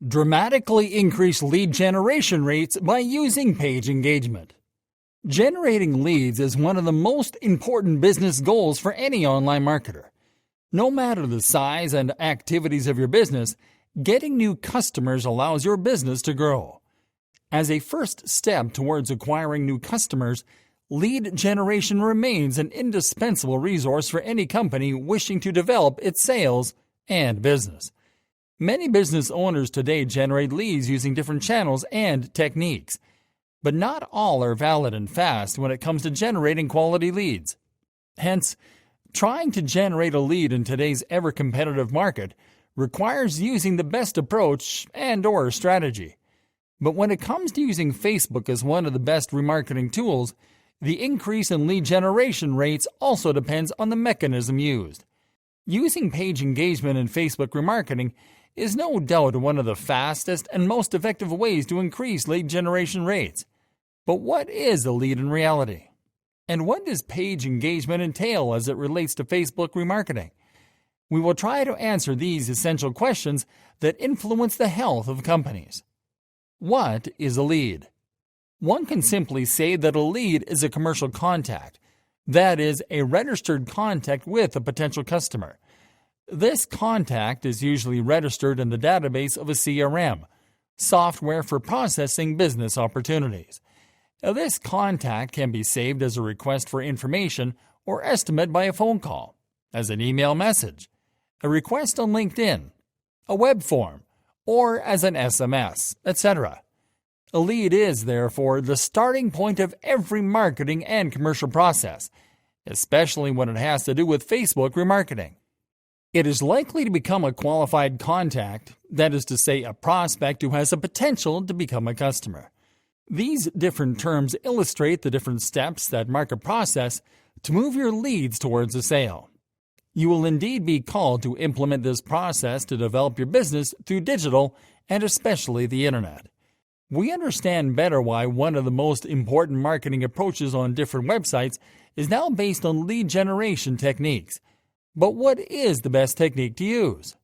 Dramatically increase lead generation rates by using page engagement. Generating leads is one of the most important business goals for any online marketer. No matter the size and activities of your business, getting new customers allows your business to grow. As a first step towards acquiring new customers, lead generation remains an indispensable resource for any company wishing to develop its sales and business. Many business owners today generate leads using different channels and techniques, but not all are valid and fast when it comes to generating quality leads. Hence, trying to generate a lead in today's ever-competitive market requires using the best approach and/or strategy. But when it comes to using Facebook as one of the best remarketing tools, the increase in lead generation rates also depends on the mechanism used. Using page engagement in Facebook remarketing is no doubt one of the fastest and most effective ways to increase lead generation rates. But what is a lead in reality? And what does page engagement entail as it relates to Facebook remarketing? We will try to answer these essential questions that influence the health of companies. What is a lead? One can simply say that a lead is a commercial contact, that is, a registered contact with a potential customer. This contact is usually registered in the database of a CRM, software for processing business opportunities. This contact can be saved as a request for information or estimate by a phone call, as an email message, a request on LinkedIn, a web form, or as an SMS, etc. A lead is, therefore, the starting point of every marketing and commercial process, especially when it has to do with Facebook remarketing. It is likely to become a qualified contact, that is to say, a prospect who has the potential to become a customer. These different terms illustrate the different steps that mark a process to move your leads towards a sale. You will indeed be called to implement this process to develop your business through digital and especially the internet. We understand better why one of the most important marketing approaches on different websites is now based on lead generation techniques. But what is the best technique to use?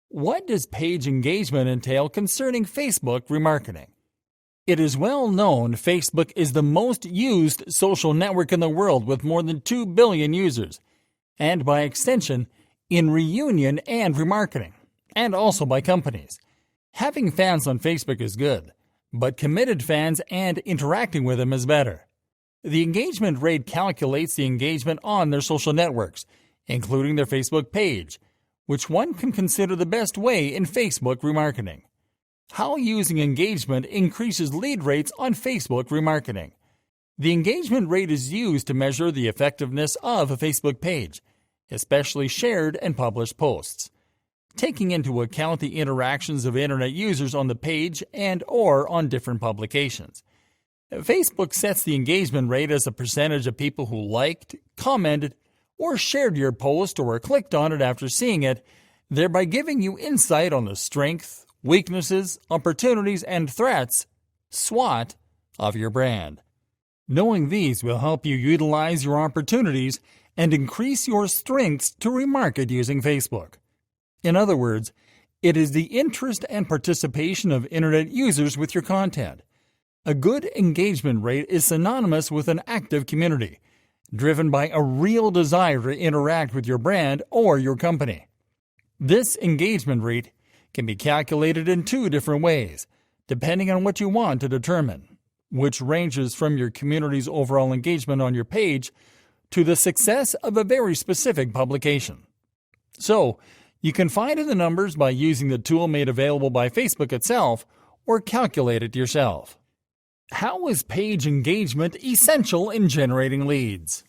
What does page engagement entail concerning Facebook remarketing? It is well known Facebook is the most used social network in the world with more than 2 billion users, and by extension, in reunion and remarketing, and also by companies. Having fans on Facebook is good, but committed fans and interacting with them is better. The engagement rate calculates the engagement on their social networks, including their Facebook page, which one can consider the best way in Facebook remarketing. How using engagement increases lead rates on Facebook remarketing. The engagement rate is used to measure the effectiveness of a Facebook page, especially shared and published posts, taking into account the interactions of Internet users on the page and/or on different publications. Facebook sets the engagement rate as a percentage of people who liked, commented, or shared your post or clicked on it after seeing it, thereby giving you insight on the strength, weaknesses, opportunities, and threats, SWOT, of your brand. Knowing these will help you utilize your opportunities and increase your strengths to remarket using Facebook. In other words, it is the interest and participation of Internet users with your content. A good engagement rate is synonymous with an active community, driven by a real desire to interact with your brand or your company. This engagement rate can be calculated in two different ways, depending on what you want to determine, which ranges from your community's overall engagement on your page to the success of a very specific publication. So, you can find the numbers by using the tool made available by Facebook itself or calculate it yourself. How is page engagement essential in generating leads?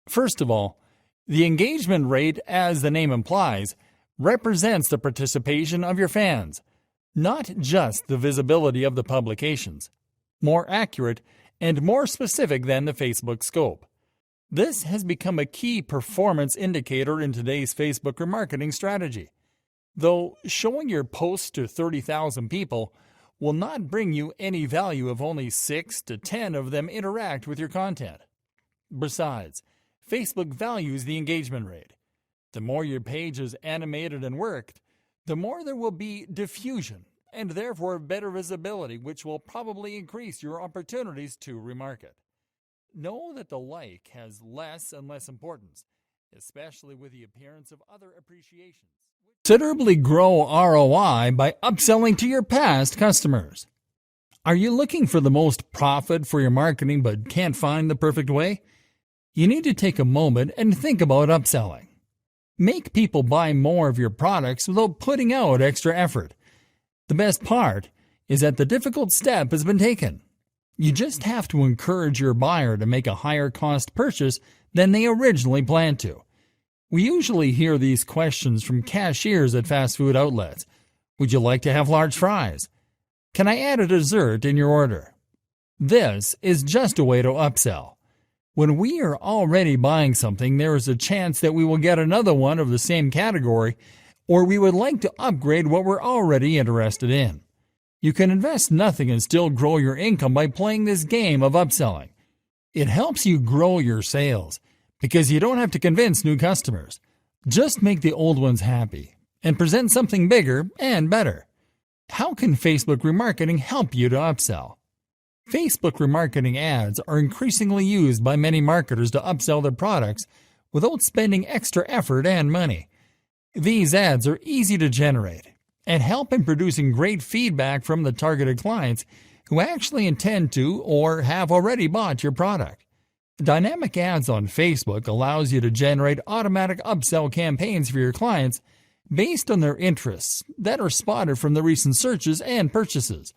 First of all, the engagement rate, as the name implies, represents the participation of your fans, not just the visibility of the publications. More accurate and more specific than the Facebook scope. This has become a key performance indicator in today's Facebook remarketing strategy. Though showing your posts to 30,000 people will not bring you any value if only 6 to 10 of them interact with your content. Besides, Facebook values the engagement rate. The more your page is animated and worked, the more there will be diffusion, and therefore better visibility, which will probably increase your opportunities to remarket. Know that the like has less and less importance, especially with the appearance of other appreciations. Considerably grow ROI by upselling to your past customers. Are you looking for the most profit for your marketing but can't find the perfect way? You need to take a moment and think about upselling. Make people buy more of your products without putting out extra effort. The best part is that the difficult step has been taken. You just have to encourage your buyer to make a higher cost purchase than they originally planned to. We usually hear these questions from cashiers at fast food outlets. Would you like to have large fries? Can I add a dessert in your order? This is just a way to upsell. When we are already buying something, there is a chance that we will get another one of the same category, or we would like to upgrade what we're already interested in. You can invest nothing and still grow your income by playing this game of upselling. It helps you grow your sales because you don't have to convince new customers. Just make the old ones happy and present something bigger and better. How can Facebook remarketing help you to upsell? Facebook remarketing ads are increasingly used by many marketers to upsell their products without spending extra effort and money. These ads are easy to generate and help in producing great feedback from the targeted clients who actually intend to or have already bought your product. Dynamic ads on Facebook allows you to generate automatic upsell campaigns for your clients based on their interests that are spotted from the recent searches and purchases.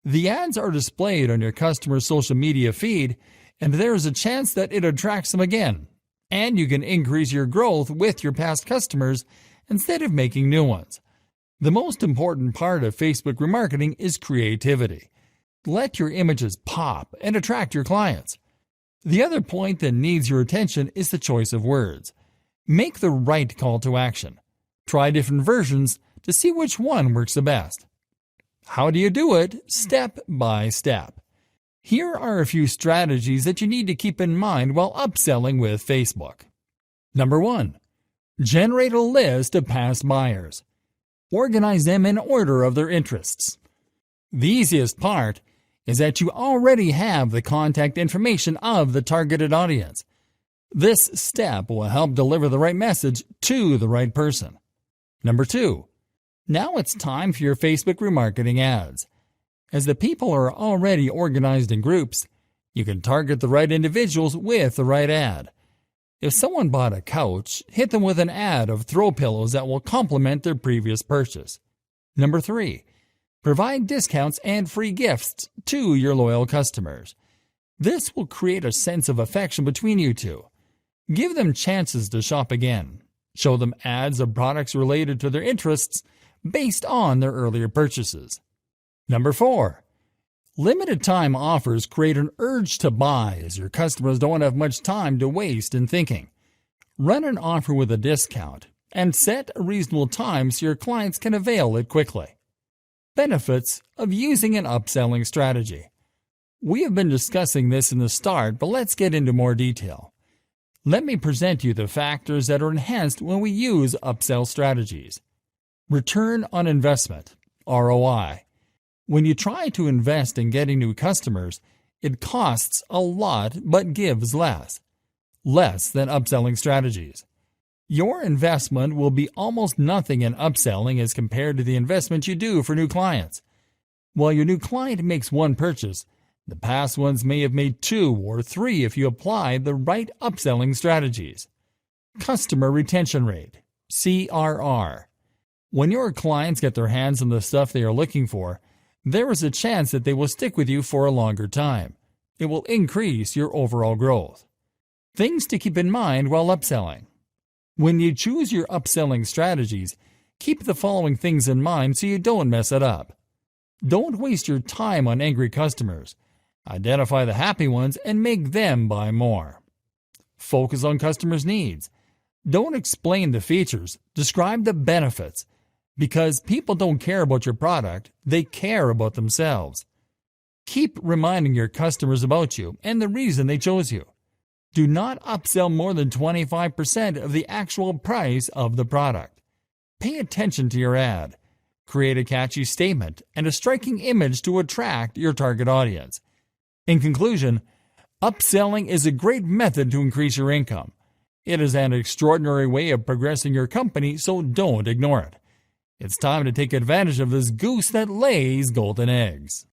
The ads are displayed on your customer's social media feed, and there is a chance that it attracts them again, and you can increase your growth with your past customers instead of making new ones. The most important part of Facebook remarketing is creativity. Let your images pop and attract your clients. The other point that needs your attention is the choice of words. Make the right call to action. Try different versions to see which one works the best. How do you do it? Step by step. Here are a few strategies that you need to keep in mind while upselling with Facebook. Number 1. Generate a list of past buyers. Organize them in order of their interests. The easiest part is that you already have the contact information of the targeted audience. This step will help deliver the right message to the right person. Number 2. Now it's time for your Facebook remarketing ads. As the people are already organized in groups, you can target the right individuals with the right ad. If someone bought a couch, hit them with an ad of throw pillows that will complement their previous purchase. Number 3. Provide discounts and free gifts to your loyal customers. This will create a sense of affection between you two. Give them chances to shop again. Show them ads of products related to their interests based on their earlier purchases. Number 4. Limited time offers create an urge to buy as your customers don't have much time to waste in thinking. Run an offer with a discount and set a reasonable time so your clients can avail it quickly. Benefits of using an upselling strategy. We have been discussing this in the start, but let's get into more detail. Let me present you the factors that are enhanced when we use upsell strategies. Return on investment, ROI. When you try to invest in getting new customers, it costs a lot but gives less than upselling strategies. Your investment will be almost nothing in upselling as compared to the investment you do for new clients. While your new client makes one purchase, the past ones may have made 2 or 3 if you apply the right upselling strategies. Customer retention rate, CRR. When your clients get their hands on the stuff they are looking for, there is a chance that they will stick with you for a longer time. It will increase your overall growth. Things to keep in mind while upselling. When you choose your upselling strategies, keep the following things in mind so you don't mess it up. Don't waste your time on angry customers. Identify the happy ones and make them buy more. Focus on customers' needs. Don't explain the features, describe the benefits. Because people don't care about your product, they care about themselves. Keep reminding your customers about you and the reason they chose you. Do not upsell more than 25% of the actual price of the product. Pay attention to your ad. Create a catchy statement and a striking image to attract your target audience. In conclusion, upselling is a great method to increase your income. It is an extraordinary way of progressing your company, so don't ignore it. It's time to take advantage of this goose that lays golden eggs.